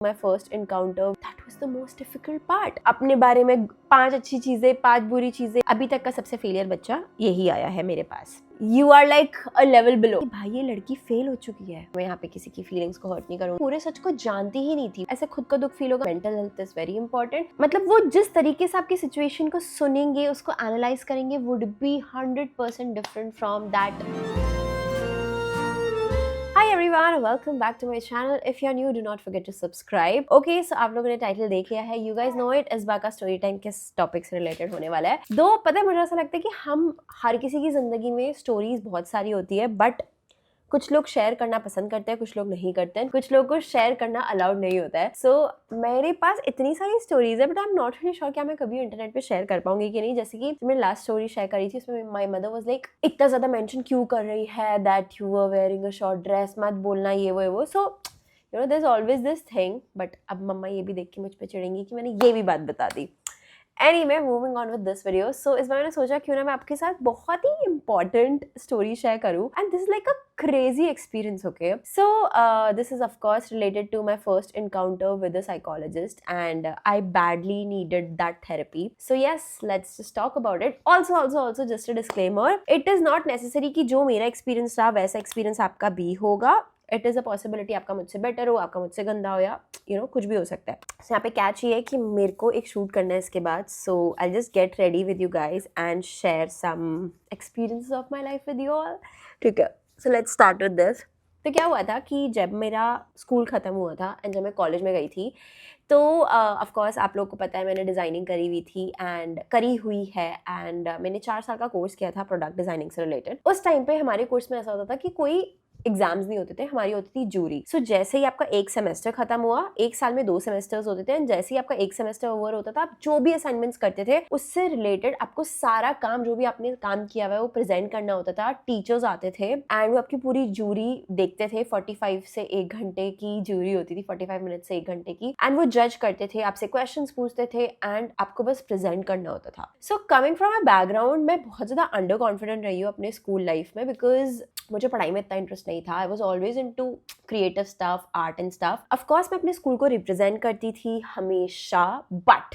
My first encounter, that was the most difficult part. अपने बारे में 5 अच्छी चीजें 5 बुरी चीजें, अभी तक का सबसे फेलियर बच्चा यही आया है मेरे पास. You are like a level below. भाई ये लड़की फेल हो चुकी है. मैं यहाँ पे किसी की फीलिंग्स को हर्ट नहीं करूँ. पूरे सच को जानती ही नहीं थी. ऐसे खुद का दुख फील होगा. Mental health is very important. मतलब वो जिस तरीके से आपकी सिचुएशन को सुनेंगे, उसको एनालाइज करेंगे, would be 100% different from that. Hi everyone, welcome back to my channel. If you're new, do not forget to subscribe. Okay, so आप लोगों ने टाइटल देख लिया है. You guys know it. इस बार का स्टोरी टाइम किस टॉपिक से रिलेटेड होने वाला है. दो पता है, मुझे ऐसा लगता है कि हम हर किसी की जिंदगी में स्टोरीज बहुत सारी होती है, बट कुछ लोग शेयर करना पसंद करते हैं, कुछ लोग नहीं करते हैं, कुछ लोग को शेयर करना अलाउड नहीं होता है. सो मेरे पास इतनी सारी स्टोरीज है, but I am not really sure क्या मैं कभी इंटरनेट पे शेयर कर पाऊंगी कि नहीं. जैसे कि मैंने लास्ट स्टोरी शेयर करी थी, उसमें माय मदर वाज लाइक, इतना ज्यादा मेंशन क्यों कर रही है that you are wearing a short dress, मत बोलना ये वो. So you know there is always this thing. But अब मम्मा ये भी देख के मुझ पे चिढ़ेंगी कि मैंने ये भी बात बता दी. Anyway, moving on with this video. So इस बार मैंने सोचा क्यों ना मैं आपके साथ बहुत ही important story share करूँ. And this is like a crazy experience, okay? So this is of course related to my first encounter with a psychologist, and I badly needed that therapy. So yes, let's just talk about it. Also just a disclaimer. It is not necessary कि जो मेरा experience था वैसा experience आपका भी होगा. It is a possibility आपका मुझसे बेटर हो, आपका मुझसे गंदा हो, या कुछ भी हो सकता है. So, यहाँ पे कैच ये है कि मेरे को एक शूट करना है इसके बाद. So I just get ready with you guys and share some experiences of my life with you all. ठीक है, so let's start with this. तो क्या हुआ था कि जब मेरा स्कूल ख़त्म हुआ था एंड जब मैं कॉलेज में गई थी, तो ऑफ कोर्स आप लोगों को पता है मैंने डिज़ाइनिंग करी हुई थी एंड करी हुई है. एंड मैंने 4 साल का कोर्स किया था प्रोडक्ट डिज़ाइनिंग से रिलेटेड. उस टाइम पे हमारे कोर्स में ऐसा होता था कि कोई एग्जाम्स नहीं होते थे, हमारी होती थी जूरी. सो जैसे ही आपका एक सेमेस्टर खत्म हुआ, एक साल में 2 सेमेस्टर्स होते थे, एंड जैसे ही आपका एक सेमेस्टर ओवर होता था, आप जो भी असाइनमेंट्स करते थे उससे रिलेटेड आपको सारा काम, जो भी आपने काम किया हुआ है, वो प्रेजेंट करना होता था. टीचर्स आते थे एंड वो आपकी पूरी जूरी देखते थे. 45 से 1 घंटे की जूरी होती थी, 45 मिनट से 1 घंटे की. एंड वो जज करते थे, आपसे क्वेश्चन पूछते थे एंड आपको बस प्रेजेंट करना होता था. So coming from a background, मैं बहुत ज्यादा अंडर कॉन्फिडेंट रही हूँ अपने स्कूल लाइफ में, बिकॉज मुझे पढ़ाई में इतना इंटरेस्ट नहीं था. I was always into creative stuff, art and stuff. Of course मैं अपने स्कूल को रिप्रेजेंट करती थी हमेशा, बट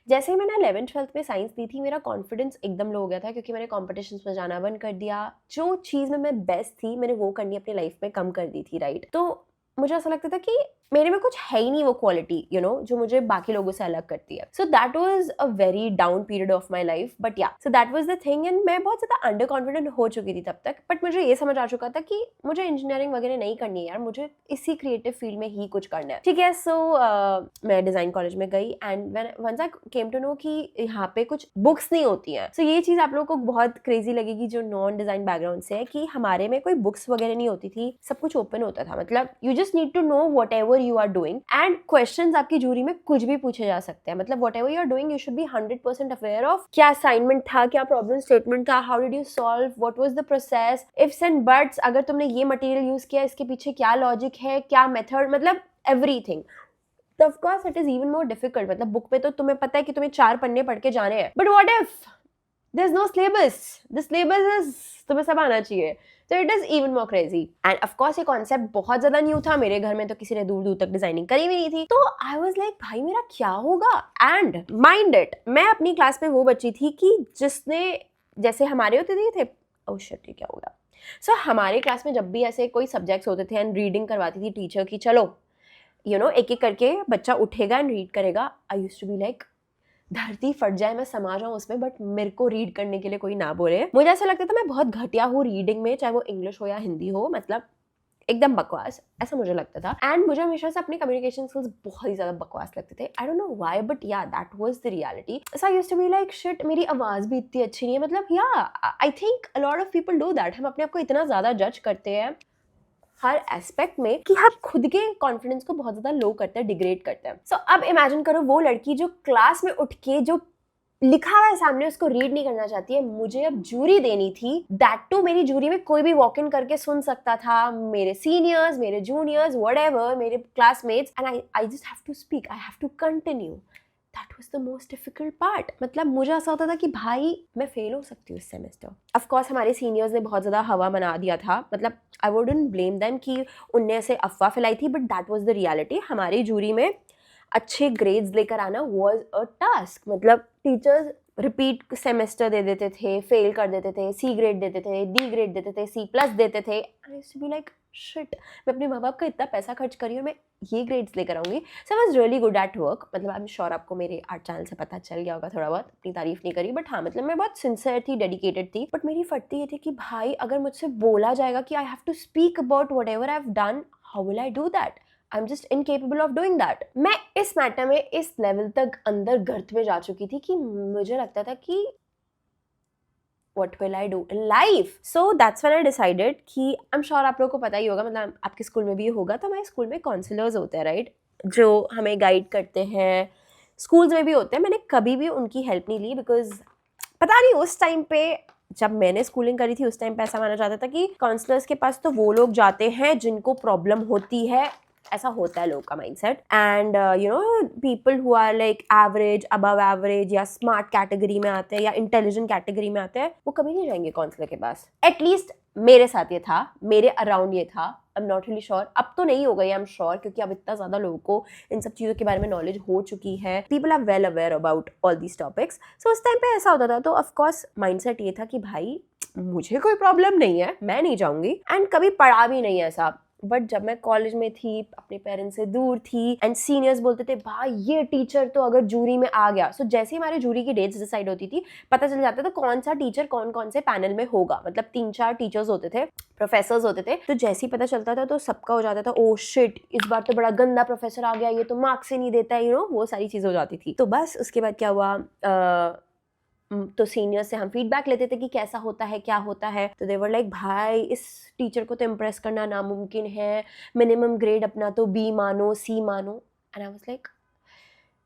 जैसे ही मैंने 11th-12th में साइंस दी थी, मेरा कॉन्फिडेंस एकदम लो हो गया था, क्योंकि मैंने कॉम्पिटिशन्स में जाना बंद कर दिया. जो चीज़ में मैं बेस्ट थी, मैंने वो करनी अपनी लाइफ में कम कर दी थी, राइट. तो मुझे ऐसा लगता था कि मेरे में कुछ है ही नहीं वो क्वालिटी, जो मुझे बाकी लोगों से अलग करती है. So that was a very down period of my life. But yeah, so that was the thing. And मैं बहुत ज़्यादा अंडर कॉन्फिडेंट हो चुकी थी तब तक. बट मुझे ये समझ आ चुका था कि मुझे इंजीनियरिंग वगैरह नहीं करनी है यार, मुझे इसी क्रिएटिव फील्ड में ही कुछ करना है. ठीक है, सो मैं डिज़ाइन कॉलेज में गई and once I came to know कि यहाँ पे कुछ बुक्स नहीं होती हैं. सो ये चीज़ आप लोगों को बहुत क्रेजी लगेगी जो नॉन डिज़ाइन बैकग्राउंड से है, कि हमारे में कोई बुक्स वगैरह नहीं होती थी, सब कुछ ओपन होता था. मतलब you just need to know whatever you are doing, and questions आपकी जूरी में कुछ भी पूछे जा सकते हैं. मतलब whatever you are doing, you should be 100% aware of क्या असाइनमेंट था, क्या प्रॉब्लम स्टेटमेंट था, how did you solve, what was the process, ifs and buts, अगर तुमने ये मटेरियल यूज किया इसके पीछे क्या लॉजिक है, क्या मेथड, मतलब एवरीथिंग. तो of course it is even more difficult. मतलब बुक पे तो तुम्हें पता है कि तुम्हें 4 पन्ने पढ़ के जाने हैं, but what if there is no syllabus. The syllabus is तुम्हें सब आना चाहिए. तो it is even more crazy. And of course ये कॉन्सेप्ट बहुत ज्यादा न्यू था. मेरे घर में तो किसी ने दूर दूर तक डिजाइनिंग करी भी नहीं थी. तो आई वाज लाइक, भाई मेरा क्या होगा. एंड माइंड इट, मैं अपनी क्लास में वो बच्ची थी कि जिसने, जैसे हमारे होते थे ओह शिट ये क्या होगा. सो हमारे क्लास में जब भी ऐसे कोई सब्जेक्ट्स होते थे एंड रीडिंग करवाती थी टीचर की, चलो एक एक करके बच्चा उठेगा एंड रीड करेगा, I used to be like, धरती फट जाए मैं समा जाऊं उसमें, बट मेरे को रीड करने के लिए कोई ना बोले. मुझे ऐसा लगता था मैं बहुत घटिया हूँ रीडिंग में, चाहे वो इंग्लिश हो या हिंदी हो, मतलब एकदम बकवास, ऐसा मुझे लगता था. एंड मुझे हमेशा से अपने कम्युनिकेशन स्किल्स बहुत ही ज्यादा बकवास लगते थे. I don't know why, but yeah that was the reality. So I used to be like shit, मेरी आवाज भी इतनी अच्छी नहीं है. मतलब yeah I think a lot of people do that. हम अपने आप को इतना ज्यादा जज करते हैं हर एस्पेक्ट में कि हम खुद के कॉन्फिडेंस को बहुत ज्यादा लो करते हैं, डिग्रेड करते हैं. सो अब इमेजिन करो वो लड़की जो क्लास में उठ के जो लिखा हुआ है सामने उसको रीड नहीं करना चाहती है. मुझे अब जूरी देनी थी, दैट टू मेरी जूरी में कोई भी वॉक इन करके सुन सकता था, मेरे सीनियर्स, मेरे जूनियर्स, व्हाटएवर, मेरे classmates, and I just have to speak, I have to continue. That was the most difficult part. मतलब मुझे ऐसा होता था कि भाई मैं फेल हो सकती हूँ इस सेमेस्टर। ऑफ कोर्स हमारे सीनियर्स ने बहुत ज़्यादा हवा मना दिया था, मतलब आई वुडंट ब्लेम देम कि उनने ऐसे अफवाह फैलाई थी, but that was the reality. हमारी जूरी में अच्छे ग्रेड्स लेकर आना वाज अ टास्क। मतलब टीचर्स रिपीट सेमेस्टर दे देते थे, फेल कर देते थे, सी ग्रेड देते थे, डी ग्रेड देते थे, सी प्लस देते थे। I used to be like shit, मैं अपने माँ बाप का इतना पैसा खर्च करी और मैं ये ग्रेड्स लेकर आऊँगी। So I was really good at work. मतलब आई एम श्योर आपको मेरे आर्ट चैनल से पता चल गया होगा थोड़ा बहुत, अपनी तारीफ नहीं करी, बट हाँ मतलब मैं बहुत सिंसियर थी, डेडिकेटेड थी। बट मेरी फटती ये थी कि भाई अगर मुझसे बोला जाएगा कि I have to speak about whatever I have done, how will I do that? I am just incapable of doing that. मैं इस मैटर में इस लेवल तक अंदर गर्त में जा चुकी थी कि मुझे लगता था कि what will I do in life? So that's when I decided कि I'm sure आप लोगों को पता ही होगा, मतलब आपके स्कूल में भी होगा, तो हमारे स्कूल में काउंसलर्स होते हैं राइट, जो हमें गाइड करते हैं। स्कूल्स में भी होते हैं, मैंने कभी भी उनकी हेल्प नहीं ली, बिकॉज पता नहीं उस टाइम पे जब मैंने स्कूलिंग करी थी उस टाइम पे ऐसा माना जाता था कि काउंसलर्स के पास तो वो लोग जाते हैं जिनको प्रॉब्लम होती है, ऐसा होता है लोगों का mindset. And you know people who are like average, above average या स्मार्ट कैटेगरी में आते हैं या इंटेलिजेंट कैटेगरी में आते हैं, वो कभी नहीं जाएंगे काउंसलर के पास। एटलीस्ट मेरे साथ ये था, मेरे अराउंड ये था। आई एम नॉट रियली श्योर, अब तो नहीं हो गई आई एम श्योर, क्योंकि अब इतना ज़्यादा लोगों को इन सब चीज़ों के बारे में नॉलेज हो चुकी है। People are well aware about all these topics. So उस टाइम पे ऐसा होता था, तो ऑफकोर्स माइंडसेट ये था कि भाई मुझे कोई प्रॉब्लम नहीं है, मैं नहीं जाऊँगी। एंड कभी पढ़ा भी नहीं ऐसा। बट जब मैं कॉलेज में थी, अपने पेरेंट्स से दूर थी, एंड सीनियर्स बोलते थे भाई ये टीचर तो अगर जूरी में आ गया, सो जैसे ही हमारे जूरी की डेट्स डिसाइड होती थी पता चल जाता था कौन सा टीचर कौन कौन से पैनल में होगा। मतलब 3-4 टीचर्स होते थे, प्रोफेसर्स होते थे, तो जैसे ही पता चलता था तो सबका हो जाता था ओ शिट इस बार तो बड़ा गंदा प्रोफेसर आ गया, ये तो मार्क्स ही नहीं देता है, यू नो वो सारी चीज़ें हो जाती थी। तो बस उसके बाद क्या हुआ, तो सीनियर से हम फीडबैक लेते थे कि कैसा होता है, क्या होता है। तो दे वर लाइक भाई इस टीचर को तो इम्प्रेस करना नामुमकिन है, मिनिमम ग्रेड अपना तो बी मानो, सी मानो। And I was like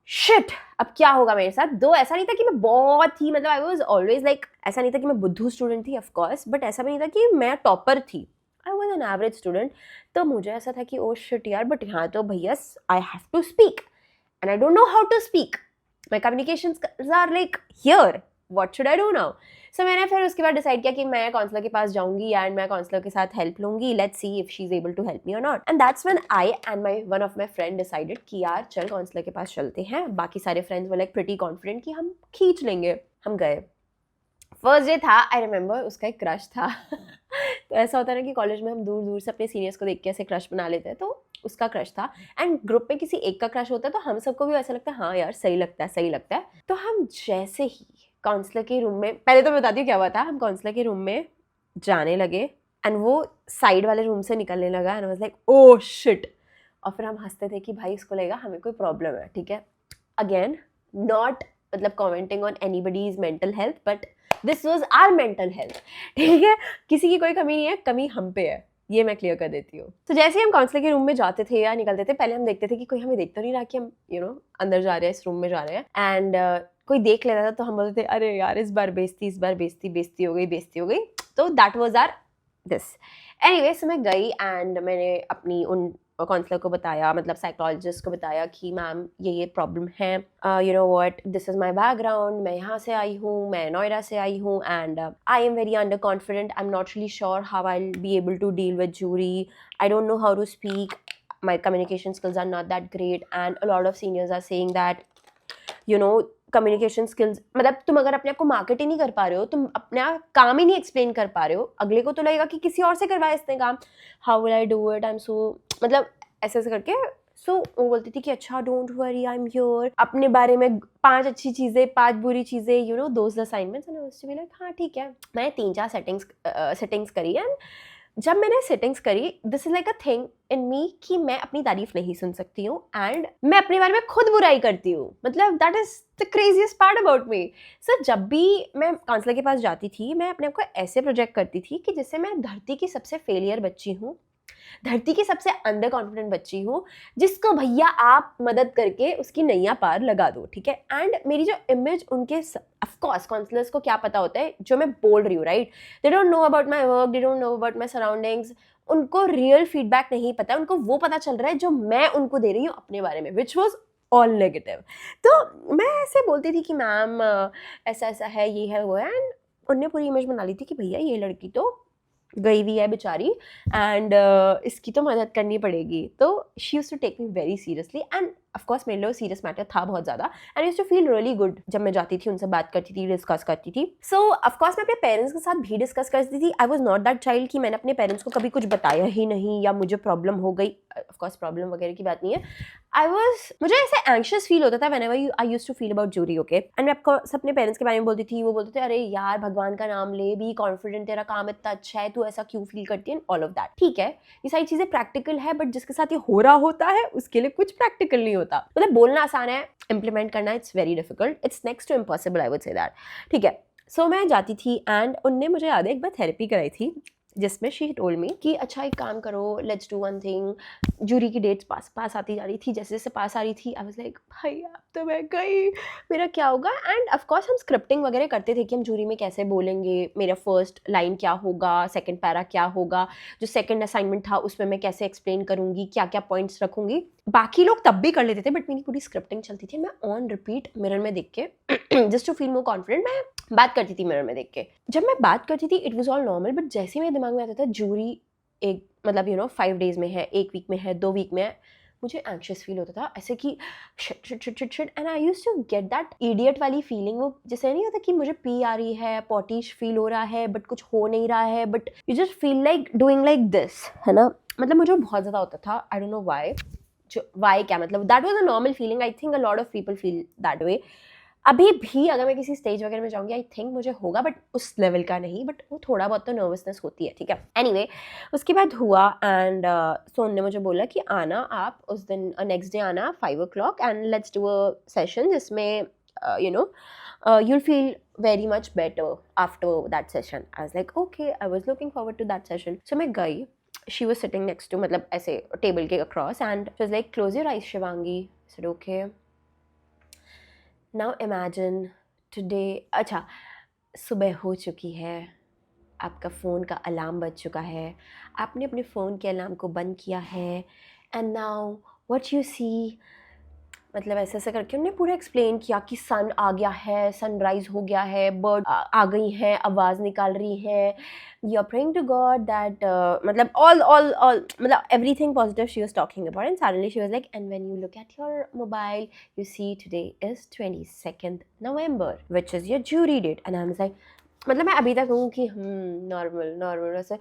shit अब क्या होगा मेरे साथ। दो ऐसा नहीं था कि मैं बहुत ही, मतलब आई वाज ऑलवेज लाइक, ऐसा नहीं था कि मैं बुद्धू स्टूडेंट थी ऑफ कोर्स, बट ऐसा भी नहीं था कि मैं टॉपर थी। I was an average student. तो मुझे ऐसा था कि ओ शिट यार, बट यहाँ तो भैया I have to speak and I don't know how to speak, my communications are like here, what should I do now. So मैंने फिर उसके बाद डिसाइड किया कि मैं काउंसलर के पास जाऊंगी एंड मैं काउंसलर के साथ हेल्प लूंगी, let's see if she is able to help me और नॉट। And that's when I and my one of my friend decided कि यार चल काउंसलर के पास चलते हैं। बाकी सारे friends were like pretty confident कि हम खींच लेंगे। हम गए। फर्स्ट डे था, आई रिमेंबर उसका एक क्रश था। तो ऐसा होता है ना कि कॉलेज में हम दूर दूर से अपने सीनियर्स को देख के ऐसे क्रश बना लेते हैं, तो उसका क्रश था। एंड ग्रुप में किसी एक का क्रश होता है तो हम सबको भी ऐसा लगता है हाँ यार सही लगता है, सही लगता है। तो हम जैसे ही काउंसलर के रूम में, पहले तो मैं बताती हूँ क्या हुआ था। हम काउंसलर के रूम में जाने लगे एंड वो साइड वाले रूम से निकलने लगा and I was like oh shit. और फिर हम हंसते थे कि भाई इसको लगेगा हमें कोई प्रॉब्लम है, ठीक है। अगेन नॉट मतलब commenting on anybody's mental health, but this was our mental health, ठीक है। किसी की कोई कमी नहीं है, कमी हम पे है, ये मैं क्लियर कर देती हूँ। तो जैसे ही हम काउंसलर के रूम में जाते थे या निकलते थे, पहले हम देखते थे कि कोई हमें देख तो नहीं रहा कि हम अंदर जा रहे हैं, इस रूम में जा रहे हैं। एंड कोई देख लेता था तो हम बोलते थे अरे यार इस बार बेइज्जती हो गई। तो that was our this. Anyway so मैं गई एंड मैंने अपनी उन काउंसलर को बताया, मतलब साइकोलॉजिस्ट को बताया कि मैम ये प्रॉब्लम है, you know what, this is my background, मैं यहाँ से आई हूँ, मैं नोएडा से आई हूँ and I am very under confident, I am not really sure how I will be able to deal with jury, I don't know how to speak, my communication skills are not that great and a lot of seniors are saying that you know communication skills, मतलब तुम अगर अपने आप को market ही नहीं कर पा रहे हो, तुम अपना काम ही नहीं एक्सप्लेन कर पा रहे हो, अगले को तो लगेगा कि किसी और से करवाए इसने काम, how will I do it, I am so, मतलब ऐसे ऐसे करके। सो वो बोलती थी कि अच्छा don't worry I am here, अपने बारे में 5 अच्छी चीज़ें 5 बुरी चीज़ें, you know those assignments. And I was like हाँ ठीक है। मैंने 3-4 सेटिंग्स करी एंड जब मैंने सेटिंग्स करी, this is like a thing in me कि मैं अपनी तारीफ नहीं सुन सकती हूँ एंड मैं अपने बारे में खुद बुराई करती हूँ, मतलब that is the craziest part about me. So जब भी मैं काउंसलर के पास जाती थी, मैं अपने आप को ऐसे प्रोजेक्ट करती थी कि जैसे मैं धरती की सबसे फेलियर बच्ची हूँ, धरती की सबसे अंडर कॉन्फिडेंट बच्ची हूँ, जिसको भैया आप मदद करके उसकी नैया पार लगा दो, ठीक है। एंड मेरी जो इमेज उनके, ऑफ कोर्स काउंसलर्स को क्या पता होता है जो मैं बोल रही हूँ, right, they don't know about my work, they don't know about my surroundings, उनको रियल फीडबैक नहीं पता, उनको वो पता चल रहा है जो मैं उनको दे रही हूँ अपने बारे में, विच वॉज ऑल नेगेटिव। तो मैं ऐसे बोलती थी कि मैम ऐसा ऐसा है, ये है वो है, एंड उनने पूरी इमेज बना ली थी कि भैया ये लड़की तो गई हुई है बेचारी एंड इसकी तो मदद करनी पड़ेगी। तो she use to take me very seriously and of course मेरे लिए सीरियस मैटर था बहुत ज़्यादा, and use to feel really good जब मैं जाती थी, उनसे बात करती थी, डिस्कस करती थी। सो ऑफकोर्स मैं अपने पेरेंट्स के साथ भी डिस्कस करती थी। I was not that child कि मैंने अपने पेरेंट्स को कभी कुछ बताया ही नहीं या मुझे प्रॉब्लम हो गई। ऑफकोर्स प्रॉब्लम वगैरह की बात नहीं है। मुझे ऐसे एंशियस फील होता था whenever I used to feel about jury, okay. And मैं आपको अपने पेरेंट्स के बारे में बोलती थी, वो बोलते थे अरे यार भगवान का नाम ले, बी कॉन्फिडेंट, तेरा काम इतना अच्छा है, तू ऐसा क्यों फील करती है, ऑल ऑफ दैट। ठीक है, ये सारी चीजें प्रैक्टिकल है, बट जिसके साथ ये हो रहा होता है उसके लिए कुछ प्रैक्टिकल नहीं होता। मतलब बोलना आसान है, इम्प्लीमेंट करना it's very difficult, it's next to impossible, I would say that. ठीक है, सो मैं जाती थी एंड उनने मुझे याद है एक बार थेरेपी कराई थी, जिसमें शी टोल्ड मी कि अच्छा एक काम करो, let's do one thing. Jury की डेट्स पास आती जा रही थी, जैसे जैसे पास आ रही थी आई वाज लाइक भाई अब तो मैं गई, मेरा क्या होगा। एंड ऑफ कोर्स हम स्क्रिप्टिंग वगैरह करते थे कि हम जूरी में कैसे बोलेंगे, मेरा फर्स्ट लाइन क्या होगा, सेकंड पैरा क्या होगा, जो सेकंड असाइनमेंट था उसमें मैं कैसे एक्सप्लेन करूंगी, क्या क्या पॉइंट्स रखूंगी। बाकी लोग तब भी कर लेते थे, बट मेरी पूरी स्क्रिप्टिंग चलती थी। मैं ऑन रिपीट मिरर में देख के just to feel more confident मैं बात करती थी मिरर में देख के। जब मैं बात करती थी it was all normal, but जैसे ही मेरे दिमाग में आता था जूरी एक मतलब 5 डेज में है, 1 वीक में है, 2 वीक में है, मुझे एंशियस फील होता था ऐसे कि shit shit shit shit shit. And I used to get that idiot वाली फीलिंग, वो जैसे नहीं होता कि मुझे पी आ रही है, पॉटिश फील हो रहा है, बट कुछ हो नहीं रहा है, but you just feel like doing like this, है ना। मतलब मुझे बहुत ज़्यादा होता था, I don't know why. Why क्या मतलब, that was a normal feeling, I think a lot of people feel that way. अभी भी अगर मैं किसी स्टेज वगैरह में जाऊंगी आई थिंक मुझे होगा, बट उस लेवल का नहीं, बट वो थोड़ा बहुत तो नर्वसनेस होती है, ठीक है। एनीवे, उसके बाद हुआ एंड सोन ने मुझे बोला कि आना आप उस दिन, नेक्स्ट डे आना 5 o'clock and let's do a session जिसमें you'll feel very much better after that session. I was like okay, I was looking forward to that session. So मैं गई, she was sitting next to मतलब ऐसे table के across and she was like close your eyes Shivangi. I said okay. Now imagine today, अच्छा सुबह हो चुकी है, आपका फ़ोन का अलार्म बज चुका है, आपने अपने फ़ोन के अलार्म को बंद किया है, and now what you see, मतलब ऐसे ऐसे करके उन्होंने पूरा एक्सप्लेन किया कि सन आ गया है, सनराइज हो गया है, बर्ड आ गई हैं, आवाज़ निकाल रही हैं, you are praying to God that, मतलब all मतलब everything positive she was talking about, and suddenly she was like and when you look at your mobile you see today is 22nd November which is your jury date, and I was like, मतलब मैं अभी तक हूँ कि normal normal वैसे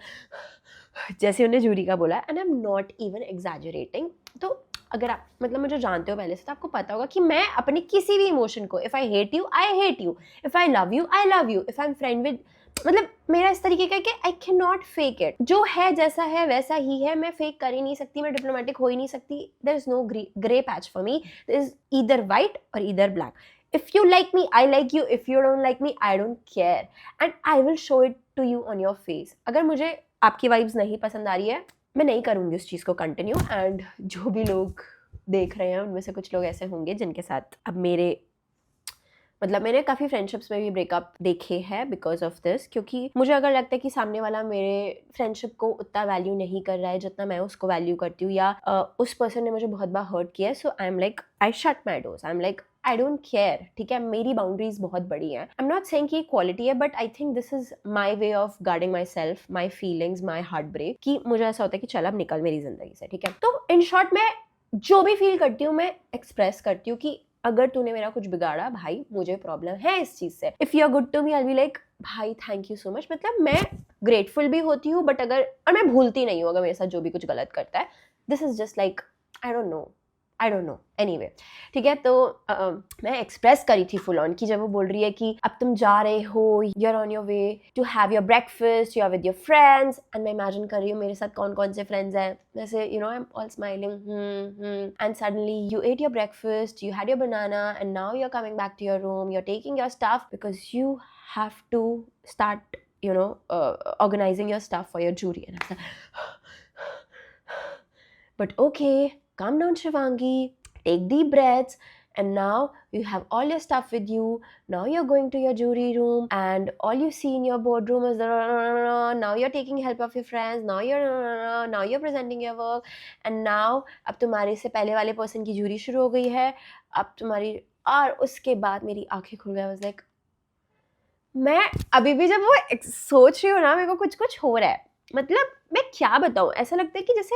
जैसे उन्हें jury का बोला, and I am not even exaggerating. तो अगर आप मतलब मुझे जानते हो पहले से, तो आपको पता होगा कि मैं अपने किसी भी इमोशन को, if I hate you I hate you, if I love you I love you, if I am friend with, मतलब मेरा इस तरीके का कि I can not fake it, जो है जैसा है वैसा ही है, मैं फेक कर ही नहीं सकती, मैं डिप्लोमेटिक हो ही नहीं सकती। There is no grey patch for me, there is either white और either black. If you like me, I like you. If you don't like me, I don't care. And I will show it to you on your face. अगर मुझे आपकी vibes नहीं पसंद आ रही है, मैं नहीं करूँगी उस चीज़ को कंटिन्यू। एंड जो भी लोग देख रहे हैं उनमें से कुछ लोग ऐसे होंगे जिनके साथ अब मेरे मतलब मैंने काफ़ी फ्रेंडशिप्स में भी ब्रेकअप देखे हैं बिकॉज ऑफ दिस, क्योंकि मुझे अगर लगता है कि सामने वाला मेरे फ्रेंडशिप को उतना वैल्यू नहीं कर रहा है जितना मैं उसको वैल्यू करती हूँ, या उस पर्सन ने मुझे बहुत बार हर्ट किया है, so I am like I shut my doors, I am like I don't care, ठीक है। मेरी बाउंड्रीज बहुत बड़ी हैं। आई एम नॉट सेइंग कि क्वालिटी है, but I think this is my way of guarding myself, my feelings, my heartbreak, कि मुझे ऐसा होता है कि चल अब निकल मेरी जिंदगी से, ठीक है। तो इन शॉर्ट मैं जो भी फील करती हूँ मैं एक्सप्रेस करती हूँ कि अगर तूने मेरा कुछ बिगाड़ा भाई, मुझे प्रॉब्लम है इस चीज़ से। If you are good to me I be like भाई थैंक यू सो मच, मतलब मैं ग्रेटफुल भी होती हूँ, बट अगर और मैं भूलती नहीं हूँ अगर मेरे साथ जो भी कुछ गलत करता है। This is just like I don't no anyway, ठीक है। तो मैं एक्सप्रेस करी थी फुल ऑन कि जब वो बोल रही है कि अब तुम जा रहे हो, you are on your way to have your breakfast, you are with your friends, and मैं इमेजिन कर रही हूँ मेरे साथ कौन कौन से फ्रेंड्स हैं, जैसे I am all smiling and suddenly you ate your breakfast, you had your banana, and now you are coming back to your room, you are taking your stuff because you have to start organizing your stuff for your jury. And I was like but okay, calm down Shivangi, take deep breaths, and now you have all your stuff with you. Now you're going to your jury room and all you see in your boardroom is now you're taking help of your friends, now you're presenting your work, and now अब तुम्हारे से पहले वाले person की jury शुरू हो गई है, अब तुम्हारी, और उसके बाद मेरी आंखें खुल गई। I was like, मैं अभी भी जब वो सोच रही हूँ ना, मेरे को कुछ कुछ हो रहा है, मतलब मैं क्या बताऊँ, ऐसा लगता है कि जैसे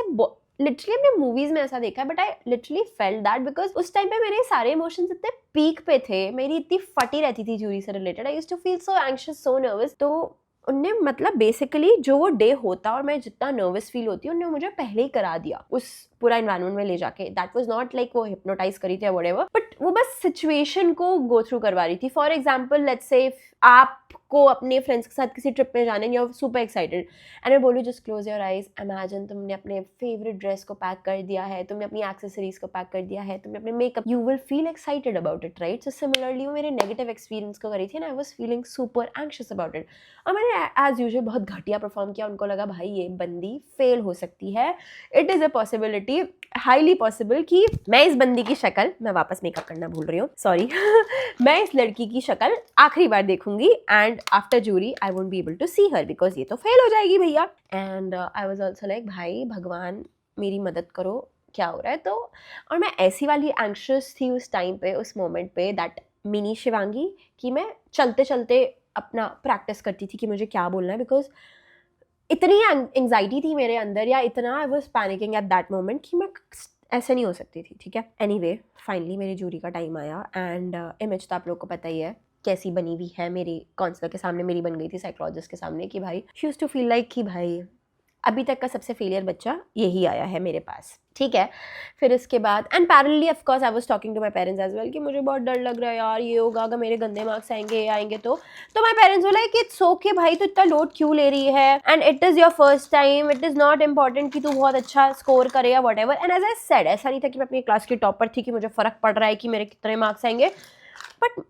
लिटरली हमने मूवीज में ऐसा देखा है, but I literally felt that because उस टाइम पे मेरे सारे इमोशंस इतने पीक पे थे, मेरी इतनी फटी रहती थी जूरी से related, I used to feel so anxious, so nervous. तो उनने मतलब बेसिकली जो वो डे होता और मैं जितना नर्वस फील होती उन्होंने मुझे पहले ही करा दिया उस पूरा एनवायरनमेंट में ले जाके। दैट वाज नॉट लाइक वो हिप्नोटाइज करी थी व्हाटएवर, बट वो बस सिचुएशन को गो थ्रू करवा रही थी। फॉर एग्जांपल लेट्स से आपको अपने फ्रेंड्स के साथ किसी ट्रिप पे जाने, you are super excited and मैं बोलूँ just close your eyes, imagine तुमने अपने फेवरेट ड्रेस को पैक कर दिया है, तुमने अपनी एक्सेसरीज को पैक कर दिया है, तुमने अपने makeup, you will feel excited about it, right? So similarly वो मेरे नेगेटिव एक्सपीरियंस को करी थी and I was feeling super anxious about it. और मैंने एज यूजुअल बहुत घटिया परफॉर्म किया, उनको लगा भाई ये बंदी फेल हो सकती है, it is a possibility, highly possible कि मैं इस बंदी की शक्ल, मैं वापस मेकअप करना भूल रही हूँ, सॉरी मैं इस लड़की की शक्ल आखिरी बार देखूंगी and after jury I won't be able to see her because ये तो फेल हो जाएगी भैया। And I was also like भाई भगवान मेरी मदद करो, क्या हो रहा है? तो और मैं ऐसी वाली एंग्शियस थी उस टाइम पे, उस मोमेंट पे, दैट मिनी शिवांगी, कि मैं चलते चलते अपना प्रैक्टिस करती थी कि मुझे क्या बोलना है, बिकॉज इतनी एंग्जाइटी थी मेरे अंदर, या इतना I was panicking at that moment कि मैं ऐसे नहीं हो सकती थी, ठीक है? एनीवे फाइनली मेरी जूरी का टाइम आया एंड इमेज तो आप लोग को पता ही है कैसी बनी हुई है मेरी काउंसलर के सामने, मेरी बन गई थी साइकोलॉजिस्ट के सामने कि भाई she used to feel like कि भाई अभी तक का सबसे फेलियर बच्चा यही आया है मेरे पास, ठीक है? फिर इसके बाद and parallelly of course I was talking to my parents as well कि मुझे बहुत डर लग रहा है यार, ये होगा अगर मेरे गंदे मार्क्स आएंगे तो my parents were like it's okay भाई, तो इतना लोड क्यों ले रही है, and it is your first time, it is not important कि तू बहुत अच्छा स्कोर करे या whatever. And as I said, ऐसा नहीं था कि मैं अपनी क्लास की टॉपर थी कि मुझे फर्क पड़ रहा है कि मेरे कितने मार्क्स आएंगे, but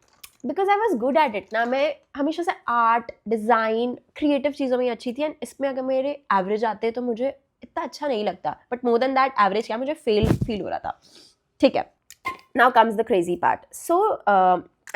because I was good at it ना, मैं हमेशा से आर्ट, डिज़ाइन, क्रिएटिव चीज़ों में अच्छी थी एंड इसमें अगर मेरे एवरेज आते तो मुझे इतना अच्छा नहीं लगता, but more than that average क्या मुझे फेल फील हो रहा था, ठीक है? Now comes the crazy part. So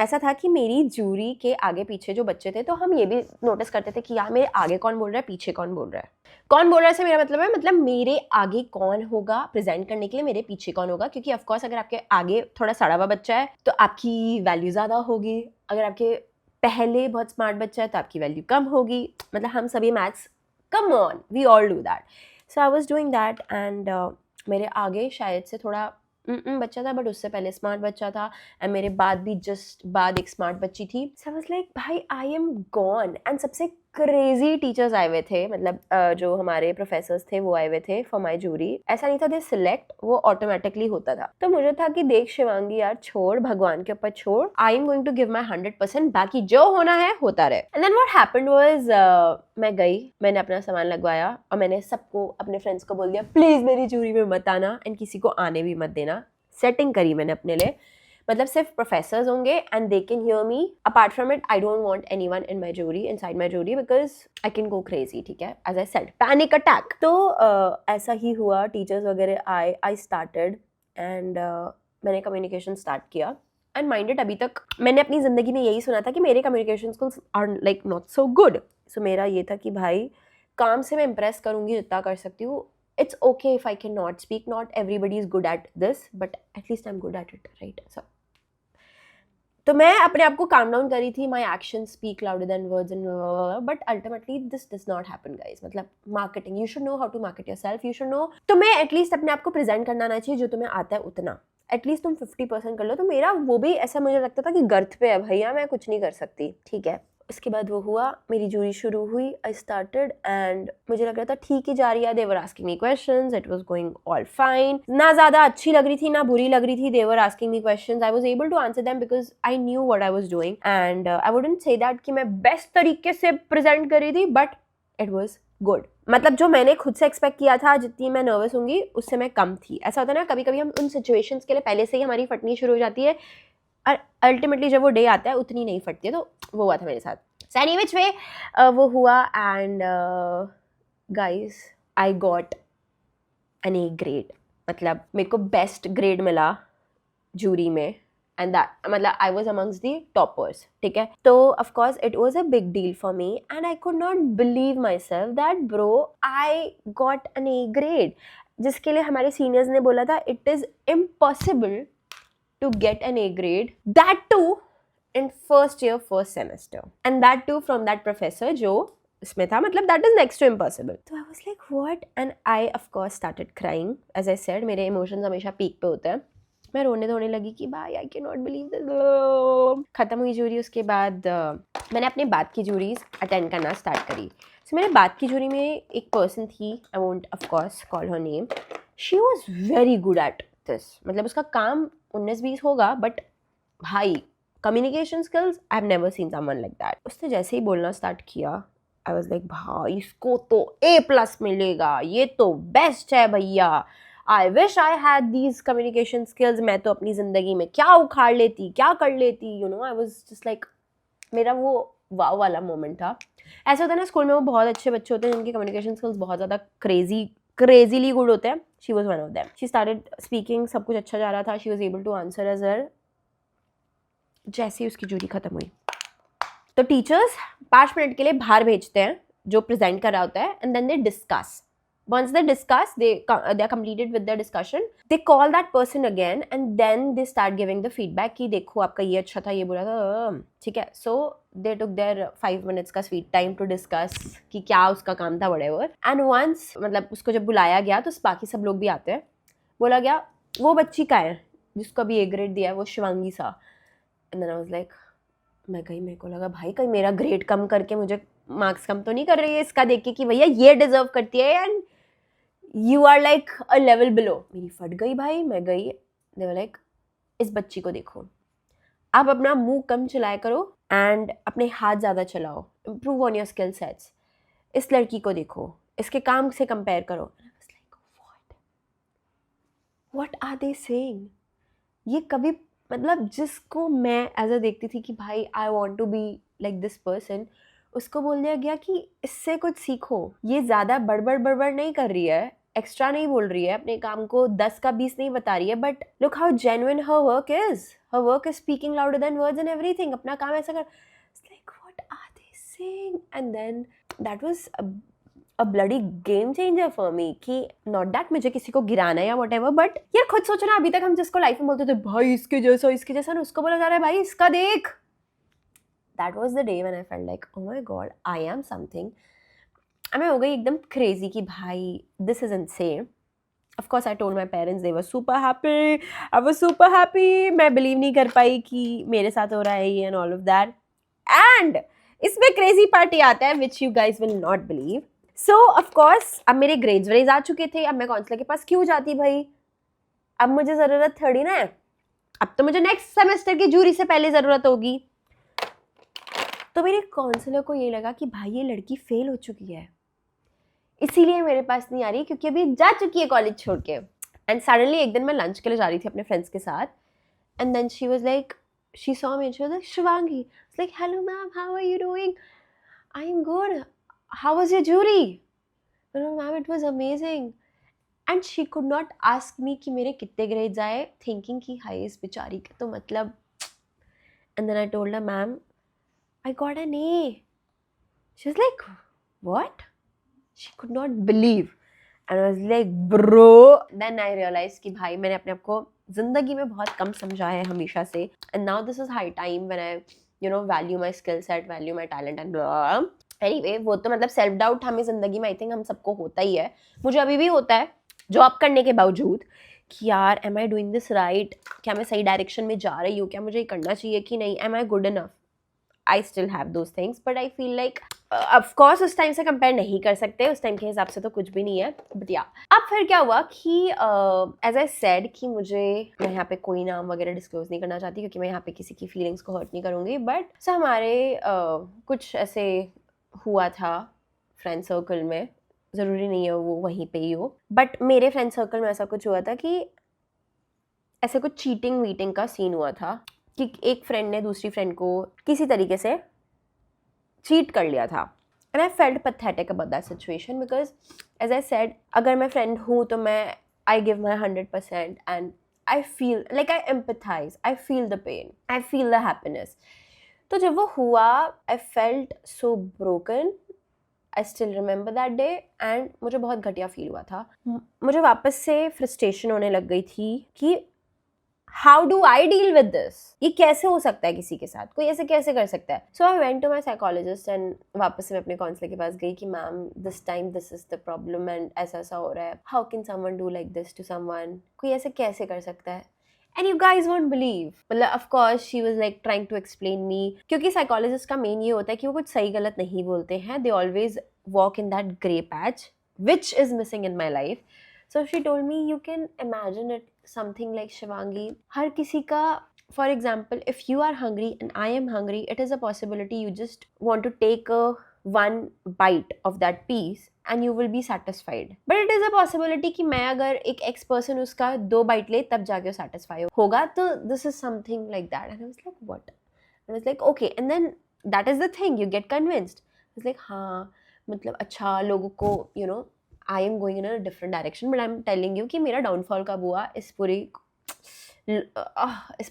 ऐसा था कि मेरी जूरी के आगे पीछे जो बच्चे थे तो हम ये भी नोटिस करते थे कि यार मेरे आगे कौन बोल रहा है, पीछे कौन बोल रहा है। कौन बोल रहा है से मेरा मतलब है, मतलब मेरे आगे कौन होगा प्रेजेंट करने के लिए, मेरे पीछे कौन होगा, क्योंकि ऑफकोर्स अगर आपके आगे थोड़ा सड़ा हुआ बच्चा है तो आपकी वैल्यू ज़्यादा होगी, अगर आपके पहले बहुत स्मार्ट बच्चा है तो आपकी वैल्यू कम होगी। मतलब हम सभी maths, come on, we all do that. So I was doing that and मेरे आगे शायद से थोड़ा बच्चा था, बट उससे पहले स्मार्ट बच्चा था एंड मेरे बाद भी जस्ट बाद एक स्मार्ट बच्ची थी। सो आई वाज लाइक भाई आई एम गॉन। एंड सबसे क्रेजी टीचर्स आए हुए थे, मतलब जो हमारे प्रोफेसर्स थे वो आए हुए थे फॉर माई जूरी। ऐसा नहीं था दे सिलेक्ट, वो ऑटोमेटिकली होता था। तो मुझे था कि देख शिवांगी यार, छोड़, भगवान के ऊपर छोड़, I am going to give my 100%, बाकी जो होना है होता रहे। And then what happened was, मैं गई, मैंने अपना सामान लगवाया और मैंने सबको, अपने फ्रेंड्स को बोल दिया प्लीज मेरी जूरी में मत आना एंड किसी को आने भी मत देना। सेटिंग करी मैंने अपने लिए, मतलब सिर्फ प्रोफेसर्स होंगे and they can hear me, apart from it I don't want anyone in my jury, inside my jury, because I can go crazy, ठीक है? As I said, panic attack. तो ऐसा ही हुआ, टीचर्स वगैरह आए, आई स्टार्टेड एंड मैंने communication start किया। एंड माइंडेड अभी तक मैंने अपनी ज़िंदगी में यही सुना था कि मेरे communication skills are like not so good. So मेरा ये था कि भाई काम से मैं इम्प्रेस करूँगी जितना कर सकती हूँ। It's okay if I cannot speak. Not everybody is good at this, but at least I'm good at it, right? So, तो मैं अपने आप को calm down करी थी. My actions speak louder than words and but ultimately this does not happen, guys. मतलब marketing, you should know how to market yourself. You should know. तो मैं at least अपने आप को present करना आना चाहिए, जो तुम्हें आता है उतना. At least तुम 50% कर लो. तो मेरा वो भी ऐसा मुझे लगता था कि गर्थ पे है भैया, मैं कुछ नहीं कर सकती, ठीक है? उसके बाद वो हुआ, मेरी जूरी शुरू हुई, आई स्टार्टेड एंड मुझे लग रहा था ठीक ही जा रही है, they were asking me questions, it was going all fine, ना ज़्यादा अच्छी लग रही थी ना बुरी लग रही थी, they were asking me questions, I was able to answer them because I knew what I was doing and I wouldn't say that कि मैं बेस्ट तरीके से प्रेजेंट कर रही थी, बट इट वाज गुड। मतलब जो मैंने खुद से एक्सपेक्ट किया था, जितनी मैं नर्वस होंगी उससे मैं कम थी। ऐसा होता है ना, कभी कभी हम उन सिचुएशंस के लिए पहले से ही हमारी फटनी शुरू हो जाती है और अल्टीमेटली जब वो डे आता है उतनी नहीं फटती है। तो वो हुआ था मेरे साथ। So any which way, वो हुआ and guys, I got an A grade. मतलब मेरे को बेस्ट ग्रेड मिला जूरी में एंड दैट मतलब I was amongst the toppers, ठीक है. तो of course it was a big deal for me and I could not believe myself that bro I got an A grade, जिसके लिए हमारे seniors ने बोला था it is impossible to get an A grade, that too in first year first semester, and that too from that professor जो इसमें था, मतलब that is next to impossible. So I was like what, and I of course started crying. As I said, मेरे emotions हमेशा peak पे होते हैं. मैं रोने धोने लगी कि भाई I cannot believe this. खत्म हुई जूरी, उसके बाद मैंने अपने बाद की जूरीज अटेंड करना स्टार्ट करी. So मेरे बाद की जूरी में एक पर्सन थी, I won't of course call her name. She was very good at this. मतलब उसका काम 19-20 होगा, बट भाई communication skills I have never seen someone like that. उसने जैसे ही बोलना स्टार्ट किया आई वाज लाइक भाई इसको तो A+ मिलेगा, ये तो बेस्ट है भैया. I wish I had these communication skills. मैं तो अपनी ज़िंदगी में क्या उखाड़ लेती, क्या कर लेती, you know. I was just like, मेरा वो वाव वाला मोमेंट था. ऐसा होता है ना स्कूल में, वो बहुत अच्छे बच्चे होते हैं जिनकी कम्युनिकेशन स्किल्स बहुत ज़्यादा क्रेजीली गुड होते हैं. She was one of them. She started speaking, सब कुछ अच्छा जा रहा था. She was able to answer as well. जैसे ही उसकी जूरी खत्म हुई तो टीचर्स 5 मिनट के लिए बाहर भेजते हैं जो प्रेजेंट कर रहा होता है, and then they discuss. Once they discuss, they are completed with their discussion. They call that person again and then they start giving the feedback कि देखो आपका ये अच्छा था, ये बुरा था, ठीक है. So they took their 5 minutes का sweet time to discuss कि क्या उसका काम था, whatever. And once मतलब उसको जब बुलाया गया तो बाकी सब लोग भी आते हैं. बोला गया वो बच्ची का है जिसको अभी A grade दिया है, वो शिवांगी सा. And then I was like, मैं गई, मेरे को लगा भाई कहीं मेरा ग्रेड कम करके मुझे मार्क्स कम तो नहीं कर रही है इसका देख के कि भैया ये डिजर्व करती है and you are like a level below. मेरी फट गई भाई. मैं गई, दे वर लाइक इस बच्ची को देखो, आप अपना मुंह कम चलाया करो एंड अपने हाथ ज़्यादा चलाओ, improve on your skill sets. इस लड़की को देखो, इसके काम से कंपेयर करो. What are they saying? ये कभी मतलब जिसको मैं एज अ देखती थी कि भाई I want to be like this person, उसको बोल दिया गया कि इससे कुछ सीखो. ये ज़्यादा बड़बड़ नहीं कर रही है, एक्स्ट्रा नहीं बोल रही है, अपने काम को 10 का 20 नहीं बता रही है, but look how genuine her work is. Her work is speaking louder than words and everything. अपना काम ऐसा कर. Like what are they saying? And then that was a bloody game changer for me कि not that मुझे किसी को गिराना है या whatever, but यार खुद सोचो ना, अभी तक हम जिसको लाइफ में बोलते थे भाई इसके जैसा ना, उसको बोला जा रहा है भाई इसका देख. That was the day when I felt like oh my god I am something. मैं हो गई एकदम crazy कि भाई this is insane. Of course I told my parents, they were super happy. I was super happy. मैं believe नहीं कर पाई कि मेरे साथ हो रहा है ये and all of that. And इसमें crazy party आता है which you guys will not believe. So of course अब मेरे ग्रेड्स वेज आ चुके थे. अब मैं काउंसलर के पास क्यों जाती भाई? अब मुझे ज़रूरत थोड़ी ना है. अब तो मुझे नेक्स्ट सेमेस्टर की जूरी से पहले ज़रूरत होगी. तो मेरे काउंसलर को ये लगा कि भाई ये लड़की फेल हो चुकी है, इसीलिए मेरे पास नहीं आ रही क्योंकि अभी जा चुकी है कॉलेज छोड़ के. एंड सडनली एक दिन मैं लंच के लिए जा रही थी अपने फ्रेंड्स के साथ, and then she was like, she saw me, she was like Shivangi. Like hello ma'am, how are you doing? I am good. How was your jury? No, ma'am, it was amazing. And she could not ask me कि मेरे कितने grades आए, thinking कि हाय इस बेचारी के तो मतलब. And then I told her, ma'am, I got an A. She was like, what? She could not believe. And I was like, bro. Then I realized कि भाई मैंने अपने आप को ज़िंदगी में बहुत कम समझा है हमेशा से. And now this is high time when I, you know, value my skill set, value my talent and blah. Anyway, वो तो मतलब सेल्फ डाउट हमें ज़िंदगी में आई थिंक हम सबको होता ही है. मुझे अभी भी होता है जॉब करने के बावजूद कि यार am I doing this right, क्या मैं सही डायरेक्शन में जा रही हूँ, क्या मुझे करना चाहिए कि नहीं, am I good enough. I still have those things, but I feel like of course उस टाइम से कंपेयर नहीं कर सकते, उस टाइम के हिसाब से तो कुछ भी नहीं है. बट या अब फिर क्या हुआ कि एज आई सेड कि मैं यहाँ पे कोई नाम वगैरह डिस्क्लोज नहीं करना चाहती क्योंकि मैं यहाँ पे किसी की फीलिंग्स को हर्ट नहीं करूँगी. बट सो हमारे कुछ ऐसे हुआ था फ्रेंड सर्कल में, ज़रूरी नहीं है वो वहीं पे ही हो, बट मेरे फ्रेंड सर्कल में ऐसा कुछ हुआ था कि ऐसे कुछ चीटिंग वीटिंग का सीन हुआ था कि एक फ्रेंड ने दूसरी फ्रेंड को किसी तरीके से चीट कर लिया था. And I felt pathetic about that situation because as I said, अगर मैं फ्रेंड हूँ तो मैं I give my 100% and I feel like I empathize, I feel the pain, I feel the happiness. तो जब वो हुआ, I felt so broken. I still remember that day and मुझे बहुत घटिया फील हुआ था. मुझे वापस से फ्रस्ट्रेशन होने लग गई थी कि how do I deal with this, ये कैसे हो सकता है किसी के साथ, कोई ऐसे कैसे कर सकता है. So I went to my psychologist and वापस से मैं अपने काउंसलर के पास गई कि ma'am this time this is the problem and ऐसा ऐसा हो रहा है, how can someone do like this to someone, कोई ऐसे कैसे कर सकता है. And you guys won't believe, मतलब of course she was like trying to explain me, क्योंकि साइकोलॉजिस्ट का मेन ये होता है कि वो कुछ सही गलत नहीं बोलते हैं, they always walk in that grey patch which is missing in my life. So she told me you can imagine it something like Shivangi, हर किसी का, for example if you are hungry and I am hungry, it is a possibility you just want to take a one bite of that piece and you will be satisfied, but it is a possibility कि मैं अगर एक X person उसका 2 bite ले तब जाके वो satisfy होगा. तो this is something like that and I was like what, I was like okay, and then that is the thing, you get convinced. I was like हाँ मतलब अच्छा लोगों को you know I am going in a different direction, but I'm telling you कि मेरा downfall कब हुआ इस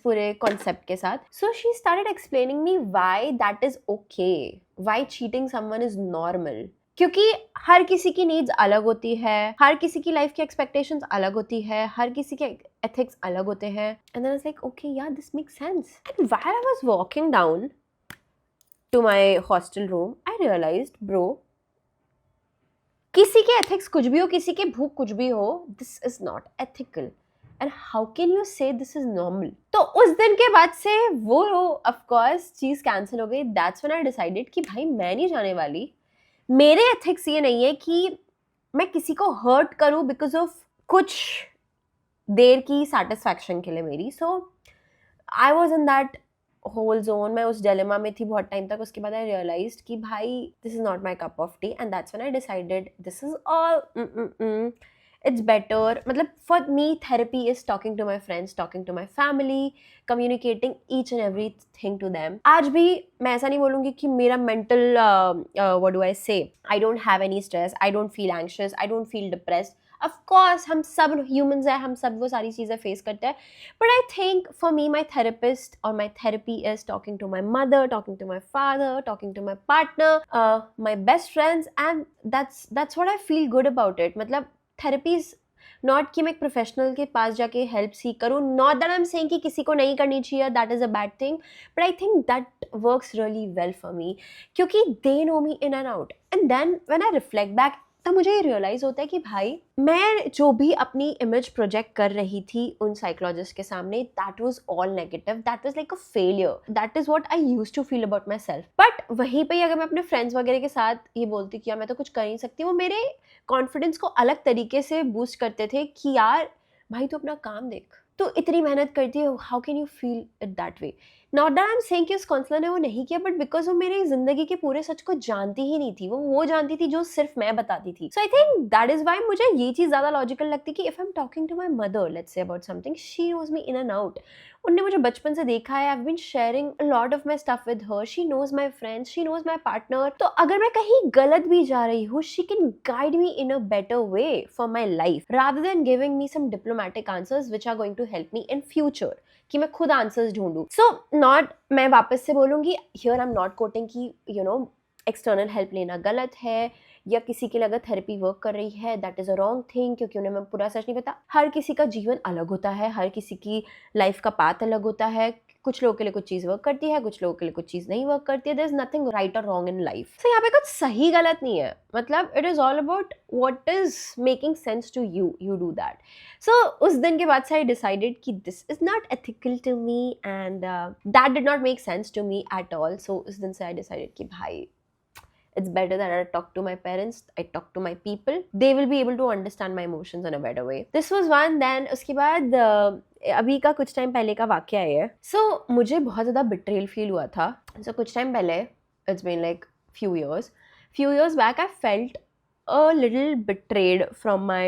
पूरे concept के साथ. So she started explaining me why that is okay, why cheating someone is normal. क्योंकि हर किसी की नीड्स अलग होती है, हर किसी की लाइफ की एक्सपेक्टेशंस अलग होती है, हर किसी के एथिक्स अलग होते हैं. And then I was like okay yeah this makes sense. And while I was walking down to my hostel room I realized bro, किसी के एथिक्स कुछ भी हो, किसी के भूख कुछ भी हो, this is not ethical and how can you से दिस इज नॉर्मल. तो उस दिन के बाद से वो ऑफ कोर्स चीज कैंसिल हो गई. दैट्स व्हेन आई डिसाइडेड कि भाई मैं नहीं जाने वाली, मेरे एथिक्स ये नहीं है कि मैं किसी को हर्ट करूं बिकॉज ऑफ कुछ देर की सेटिस्फैक्शन के लिए मेरी. So I was in that whole zone, मैं उस डिलेमा में थी बहुत टाइम तक. उसके बाद आई रियलाइज्ड कि भाई this is not my cup of T and that's when I decided this is all it's better. मतलब for me therapy is talking to my friends, talking to my family, communicating each and everything to them. आज भी मैं ऐसा नहीं बोलूँगी कि मेरा mental what do I say, I don't have any stress, I don't feel anxious, I don't feel depressed. Of course हम सब humans हैं, हम सब वो सारी चीज़ें face करते हैं. But I think for me my therapist or my therapy is talking to my mother, talking to my father, talking to my partner, my best friends, and that's what I feel good about it. मतलब therapy is not कि मैं एक professional के पास जाके help seek करूँ, not that I am saying कि किसी को नहीं करनी चाहिए, that is a bad thing, but I think that works really well for me क्योंकि they know me in and out. And then when I reflect back तब मुझे ये रियलाइज़ होता है कि भाई मैं जो भी अपनी इमेज प्रोजेक्ट कर रही थी उन साइकोलॉजिस्ट के सामने, that was all negative, that was like a failure, that is what I used to feel about myself. But वहीं पे अगर मैं अपने फ्रेंड्स वगैरह के साथ ये बोलती कि यार मैं तो कुछ कर नहीं सकती, वो मेरे कॉन्फिडेंस को अलग तरीके से बूस्ट करते थे कि यार भाई तू अपना काम देख, तो इतनी मेहनत करती है, how can you feel it that way. Not that I am saying कि उस काउंसलर ने वो नहीं किया, बट बिकॉज वो मेरी जिंदगी के पूरे सच को जानती ही नहीं थी, वो जानती थी जो सिर्फ मैं बताती थी. So I think that is why मुझे ये चीज़ ज़्यादा लॉजिकल लगती है कि if I am talking to my mother let's say about something, she knows me in and out. उनने मुझे बचपन से देखा है, I have been sharing a lot of my stuff with her, she knows my friends, she knows my partner. तो अगर मैं कहीं गलत भी जा रही हूँ, she can guide me in a better way for my life rather than giving me some diplomatic answers which are going to help me in future कि मैं खुद आंसर्स ढूंढूं. सो नॉट, मैं वापस से बोलूँगी here I am not coating कि you know external help लेना गलत है या किसी के लिए अगर थेरेपी वर्क कर रही है that is a wrong thing, क्योंकि उन्हें मैं पूरा सच नहीं पता. हर किसी का जीवन अलग होता है, हर किसी की लाइफ का पाथ अलग होता है. कुछ लोगों के लिए कुछ चीज़ वर्क करती है, कुछ लोगों के लिए कुछ चीज़ नहीं वर्क करती है. देयर इज नथिंग राइट और रॉन्ग इन लाइफ. सो यहाँ पे कुछ सही गलत नहीं है, मतलब it is all about what is making sense to you, you do that. So उस दिन के बाद से आई डिसाइडेड कि this is not ethical to me and that did not make sense to me at all. So उस दिन से I decided कि भाई it's better that I talk to my parents, I talk to my people, they will be able to understand my emotions in a better way. This was one. Then उसके बाद अभी का कुछ time पहले का वाकया है. So मुझे बहुत ज़्यादा betrayal feel हुआ था. So कुछ टाइम पहले, it's been like few years back, I felt a little betrayed from my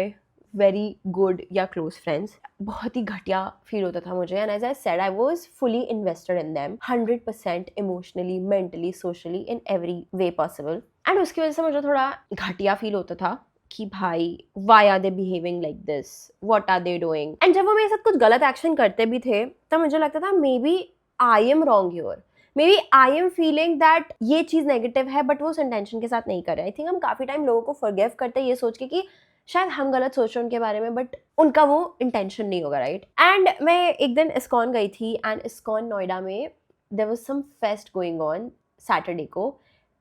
very good या close friends. बहुत ही घटिया फील होता था मुझे. And as I said, I was fully invested in them 100% emotionally, mentally, socially, in every way possible. And उसकी वजह से मुझे थोड़ा घटिया फील होता था. कि भाई why are they behaving like this, what are they doing. And जब वो मेरे साथ कुछ गलत एक्शन करते भी थे तब मुझे लगता था maybe I am wrong here, maybe I am feeling that ये चीज़ नेगेटिव है बट वो उस इंटेंशन के साथ नहीं कर रहे। आई थिंक हम काफ़ी टाइम लोगों को फॉरगिव करते हैं ये सोच के कि शायद हम गलत सोच रहे हैं उनके बारे में बट उनका वो इंटेंशन नहीं होगा, राइट। एंड मैं एक दिन इस्कॉन गई थी एंड इस्कॉन नोएडा में there was some fest going on Saturday को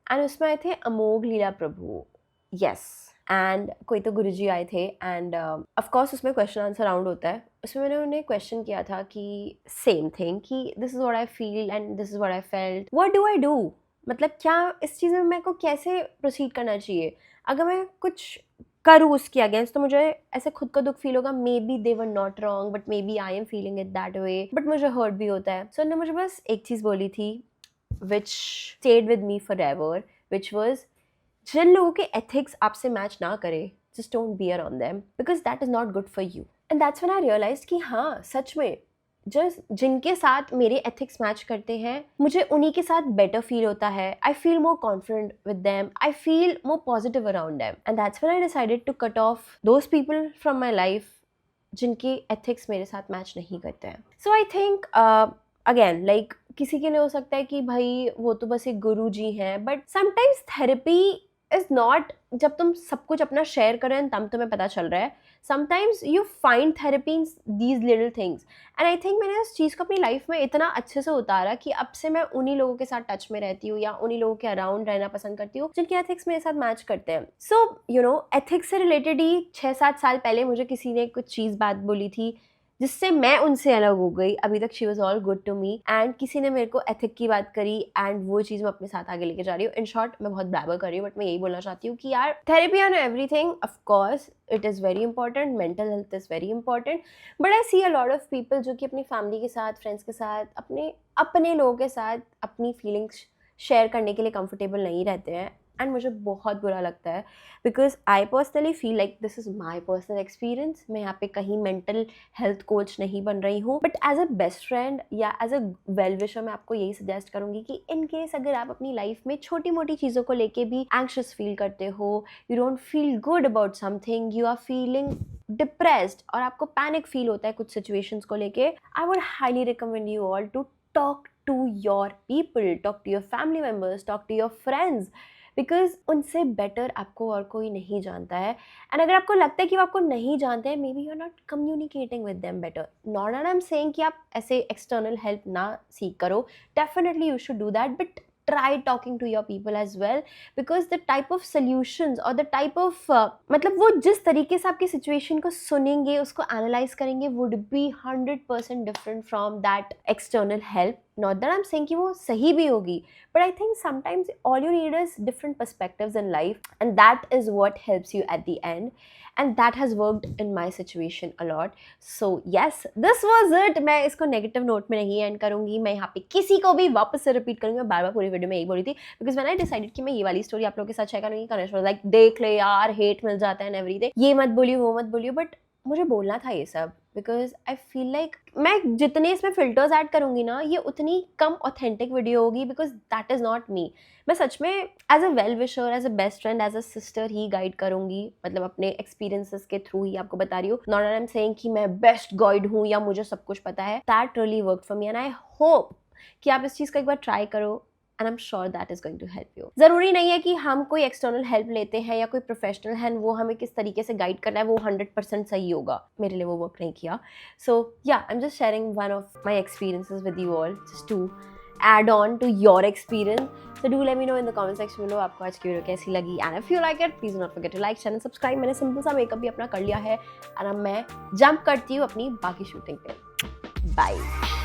एंड उसमें आए थे अमोघ लीला प्रभु, यस। एंड कोई तो गुरुजी आए थे एंड ऑफ कोर्स उसमें क्वेश्चन आंसर राउंड होता है। उसमें मैंने उन्हें क्वेश्चन किया था कि सेम थिंग कि this is what I feel and this is what I felt, what do I do, मतलब क्या इस चीज़ में मेरे को कैसे प्रोसीड करना चाहिए। अगर मैं कुछ करूँ उसके अगेंस्ट तो मुझे ऐसे खुद को दुख फील होगा, maybe they were not wrong but maybe I am feeling it that way, but मुझे हर्ट भी होता है। सो उन्होंने मुझे बस एक चीज़ बोली थी which stayed with me forever which, was वॉज जिन लोगों के एथिक्स आपसे मैच ना करे just don't be around them because that is not good for you. And that's when I realize कि हाँ सच में जस्ट जिनके साथ मेरे एथिक्स मैच करते हैं मुझे उन्हीं के साथ बेटर फील होता है। I feel more confident with them, I feel more positive around them and that's when I decided to cut off those people from my life जिनके एथिक्स मेरे साथ मैच नहीं करते हैं। So I think again like किसी के लिए हो सकता है कि भाई वो तो बस एक गुरु जी हैं but sometimes therapy is not जब तुम सब कुछ अपना शेयर करें तब तुम्हें पता चल रहा है। Sometimes you find therapy in these little things and I think मैंने इस चीज़ को अपनी लाइफ में इतना अच्छे से उतारा कि अब से मैं उन्हीं लोगों के साथ टच में रहती हूँ या उन्हीं लोगों के अराउंड रहना पसंद करती हूँ जिनके एथिक्स मेरे साथ मैच करते हैं। सो यू नो एथिक्स से रिलेटेड ही 6-7 साल पहले मुझे किसी ने कुछ चीज़ बात बोली थी जिससे मैं उनसे अलग हो गई। अभी तक she was all good to me and किसी ने मेरे को एथिक की बात करी एंड वो चीज़ मैं अपने साथ आगे लेके जा रही हूँ। इन शॉर्ट मैं बहुत ब्लैबर कर रही हूँ बट मैं यही बोलना चाहती हूँ कि यार therapy and everything of course it is very important, mental health is very important but I see a lot of people जो कि अपनी फैमिली के साथ, फ्रेंड्स के साथ, अपने लोगों के साथ अपनी फीलिंग्स शेयर करने के लिए कंफर्टेबल नहीं रहते हैं एंड मुझे बहुत बुरा लगता है because I personally feel like this is my personal experience. मैं यहाँ पे कहीं मेंटल हेल्थ कोच नहीं बन रही हूँ but as a best friend या एज अ वेल विशर मैं आपको यही सजेस्ट करूँगी कि इन केस अगर आप अपनी लाइफ में छोटी मोटी चीज़ों को लेके भी एंक्शियस फील करते हो, you don't feel good about something, you are feeling depressed और आपको पैनिक फील होता है कुछ सिचुएशंस को लेके, I would highly recommend you all to talk to your people, talk to your family members, talk to your friends because उनसे better आपको और कोई नहीं जानता है। एंड अगर आपको लगता है कि वो आपको नहीं जानते हैं maybe you are not communicating with them better. Not that I am saying कि आप ऐसे एक्सटर्नल हेल्प ना सीख करो, definitely you should do that but try talking to your people as well because the type of solutions or the type of मतलब वो जिस तरीके से आपकी सिचुएशन को सुनेंगे, उसको एनालाइज करेंगे would be 100% different from that external help. Not that I'm saying कि वो सही भी होगी but I think sometimes all you need is different perspectives in life and that is what helps you at the end and that has worked in my situation a lot. So yes, this was it. मैं इसको negative note में नहीं and करूँगी, मैं यहाँ पे किसी को भी वापस से रिपीट करूँगी। मैं बार बार पूरी वीडियो में यही बोली थी बिकॉज मैंने डिसाइडेड कि मैं ये वाली स्टोरी आप लोगों के साथ शेयर करूँगी। कनेक्ट लाइक देख ले यार, हेट मिल जाता है एंड एवरीथिंग, ये मत बोलियो वो मत बोलियो बट मुझे बोलना था ये सब बिकॉज आई फील लाइक मैं जितने इसमें फिल्टर्स ऐड करूँगी ना ये उतनी कम ऑथेंटिक वीडियो होगी because that is not me. मैं सच में as a well wisher, as a best friend, as a sister ही गाइड करूँगी, मतलब अपने एक्सपीरियंसेस के थ्रू ही आपको बता रही हूँ। नॉट आई एम सेइंग कि मैं बेस्ट गाइड हूँ या मुझे सब कुछ पता है। That really work for me and I hope कि आप इस चीज़ को एक बार ट्राई करो and I am sure that is going to help you. जरूरी नहीं है कि हम कोई एक्सटर्नल हेल्प लेते हैं या कोई प्रोफेशनल है वो हमें किस तरीके से गाइड कर रहा है वो 100% सही होगा। मेरे लिए वो वर्क नहीं किया। So yeah I am just sharing one of my experiences with you all just to add on to your experience. So do let me know in the comment section below आपको आज की video कैसी लगी and if you like it please do not forget to like, channel, subscribe. मैंने simple सा makeup भी अपना कर लिया है और अब मैं जंप करती हूँ अपनी बाकी शूटिंग पे। बाय।